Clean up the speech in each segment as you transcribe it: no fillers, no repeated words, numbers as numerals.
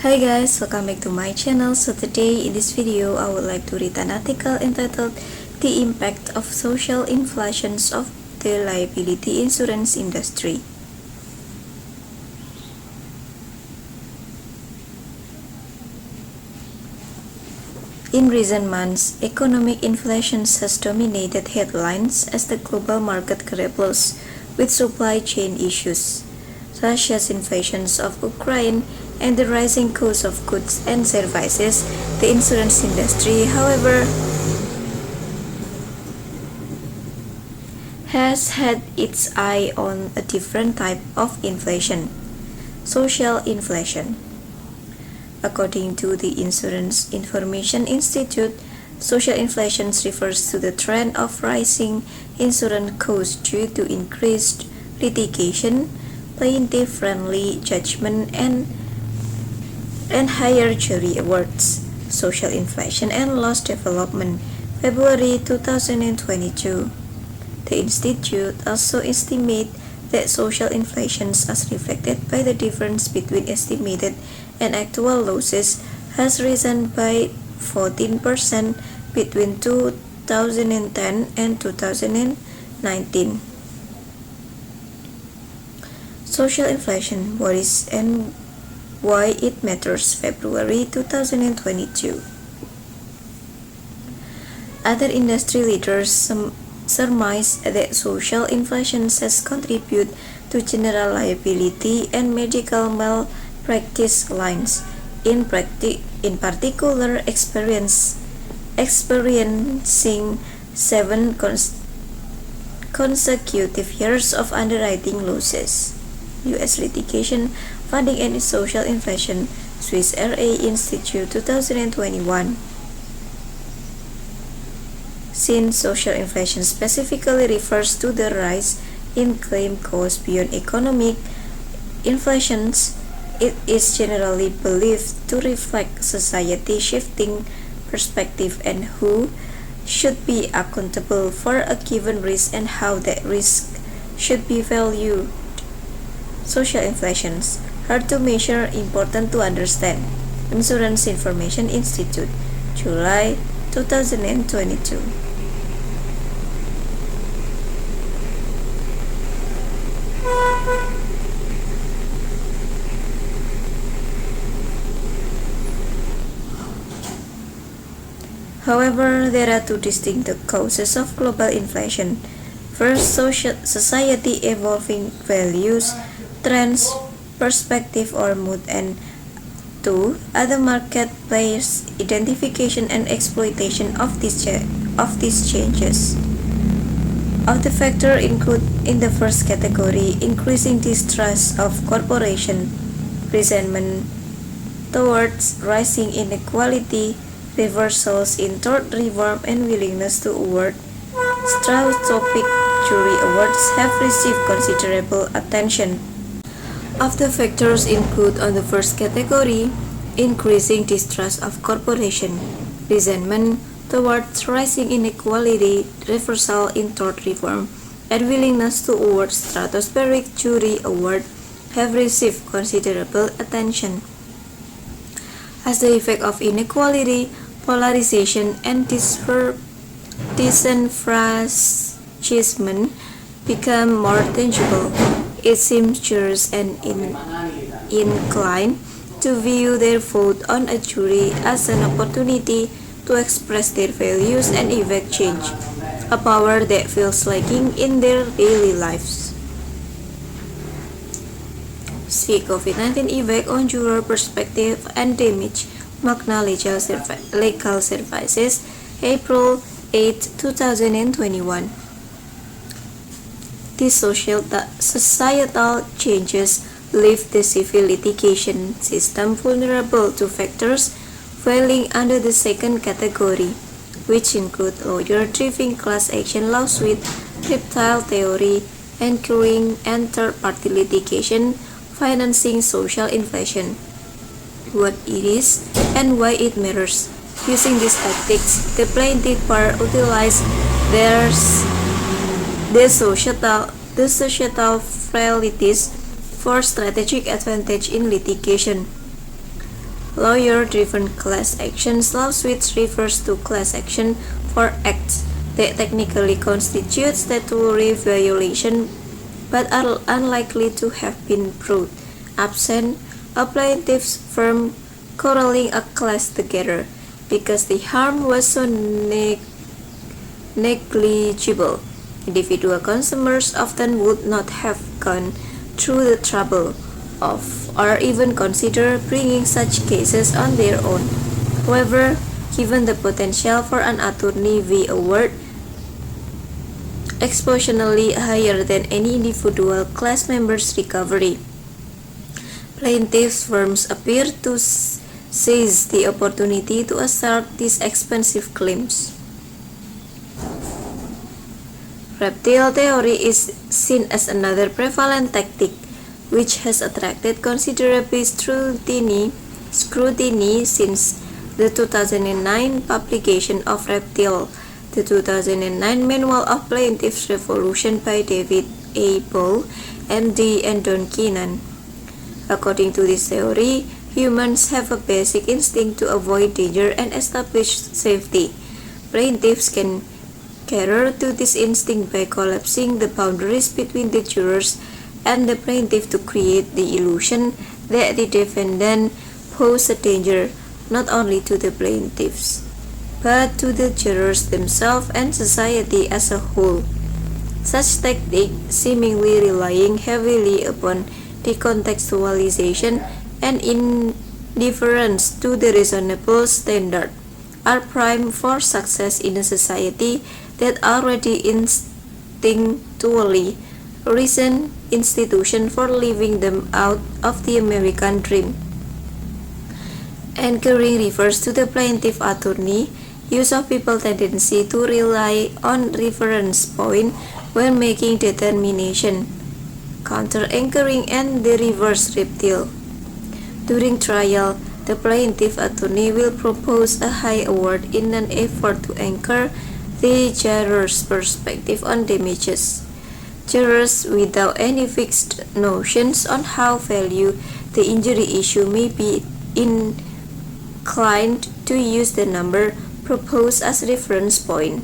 Hi guys, welcome back to my channel. So today in this video I would like to read an article entitled The Impact of Social Inflations of the Liability Insurance Industry. In recent months, economic inflation has dominated headlines as the global market grapples with supply chain issues, such as invasions of Ukraine and the rising cost of goods and services. The insurance industry, however, has had its eye on a different type of inflation: social inflation. According to the Insurance Information Institute, social inflation refers to the trend of rising insurance costs due to increased litigation, plaintiff-friendly judgment, and higher jury awards. Social inflation and loss development, February 2022. The Institute also estimates that social inflation, as reflected by the difference between estimated and actual losses, has risen by 14% between 2010 and 2019. Social inflation, what is and why it matters, February 2022. Other industry leaders surmise that social inflation has contributed to general liability and medical malpractice lines, in particular experiencing 7 consecutive years of underwriting losses. U.S. litigation, funding and social inflation, Swiss RA Institute 2021. Since social inflation specifically refers to the rise in claim costs beyond economic inflations, it is generally believed to reflect society shifting perspective and who should be accountable for a given risk and how that risk should be valued. Social inflations, hard to measure, important to understand. Insurance Information Institute, July 2022. However, there are two distinct causes of global inflation. First, society evolving values, trends, perspective or mood, and 2. Other market players' identification and exploitation of these changes. Of the factors include, in the first category, increasing distrust of corporation, resentment towards rising inequality, reversals in tort reform, and willingness to award strategic jury awards have received considerable attention. Of the factors include, on the first category, increasing distrust of corporation, resentment towards rising inequality, reversal in tort reform, and willingness to award stratospheric jury award have received considerable attention. As the effect of inequality, polarization, and disenfranchisement become more tangible, it seems jurors and inclined to view their vote on a jury as an opportunity to express their values and effect change, a power that feels lacking in their daily lives. See COVID-19 effect on juror perspective and damage, Magna Legal Services, April 8, 2021. These societal changes leave the civil litigation system vulnerable to factors falling under the second category, which include lawyer-driven class action lawsuits, reptile theory, anchoring, and third-party litigation financing social inflation. What it is and why it matters. Using these tactics, the plaintiff bar utilize the societal frailties for strategic advantage in litigation. Lawyer-driven class actions lawsuits refers to class action for acts that technically constitute statutory violation but are unlikely to have been brought, absent a plaintiff's firm corralling a class together, because the harm was so negligible. Individual consumers often would not have gone through the trouble of or even consider bringing such cases on their own. However, given the potential for an attorney fee award exponentially higher than any individual class member's recovery, plaintiffs' firms appear to seize the opportunity to assert these expensive claims. Reptile theory is seen as another prevalent tactic which has attracted considerable scrutiny since the 2009 publication of Reptile, the 2009 Manual of Plaintiff's Resolution by David A. Ball, MD, and Don Keenan. According to this theory, humans have a basic instinct to avoid danger and establish safety. Plaintiffs can cater to this instinct by collapsing the boundaries between the jurors and the plaintiff to create the illusion that the defendant poses a danger not only to the plaintiffs, but to the jurors themselves and society as a whole. Such tactic, seemingly relying heavily upon decontextualization and indifference to the reasonable standard, are primed for success in a society that already instinctually reason institution for leaving them out of the American dream. Anchoring refers to the plaintiff attorney use of people tendency to rely on reference point when making determination, counter-anchoring, and the reverse reptile. During trial, the plaintiff attorney will propose a high award in an effort to anchor the juror's perspective on damages. Jurors without any fixed notions on how value the injury issue may be inclined to use the number proposed as reference point,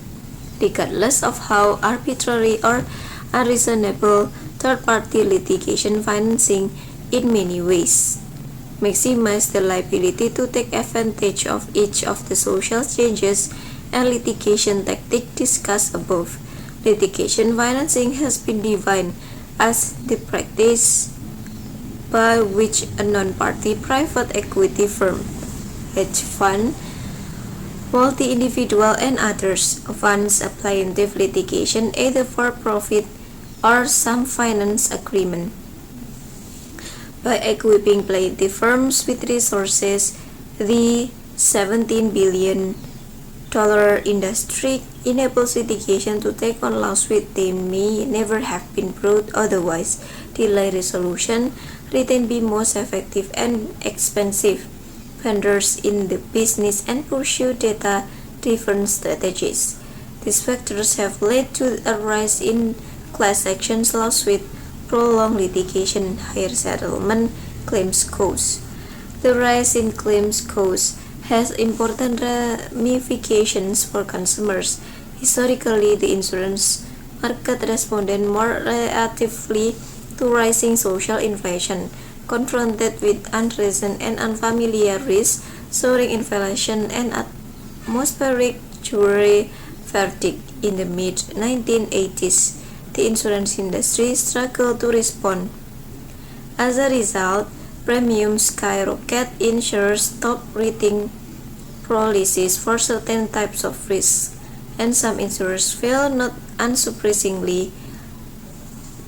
regardless of how arbitrary or unreasonable third-party litigation financing in many ways maximize the liability to take advantage of each of the social changes and litigation tactics discussed above. Litigation financing has been defined as the practice by which a non-party private equity firm, hedge fund, multi-individual, and others funds a plaintiff litigation either for profit or some finance agreement. By equipping plaintiff firms with resources, the $17 billion industry enables litigation to take on lawsuits they may never have been brought otherwise, delay resolution, retain be most effective and expensive vendors in the business, and pursue data-driven strategies. These factors have led to a rise in class actions lawsuits, prolonged litigation, higher settlement claims costs. The rise in claims costs has important ramifications for consumers. Historically, the insurance market responded more reactively to rising social inflation. Confronted with unreasoned and unfamiliar risks, soaring inflation, and atmospheric jury verdict in the mid-1980s, the insurance industry struggled to respond. As a result, premiums skyrocketed, insurers stopped writing policies for certain types of risks, and some insurers failed. Not unsurprisingly,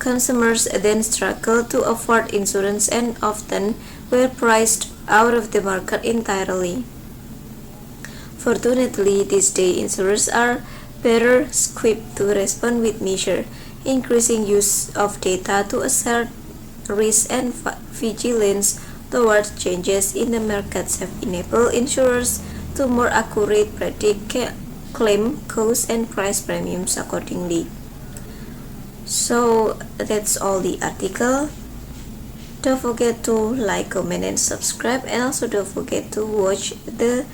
consumers then struggled to afford insurance and often were priced out of the market entirely. Fortunately, these days insurers are better equipped to respond with measure, increasing use of data to assert risk, and vigilance towards changes in the markets have enabled insurers to more accurately predict claim costs and price premiums accordingly. So that's all the article. Don't forget to like, comment, and subscribe, and also don't forget to watch the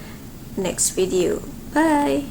next video. Bye.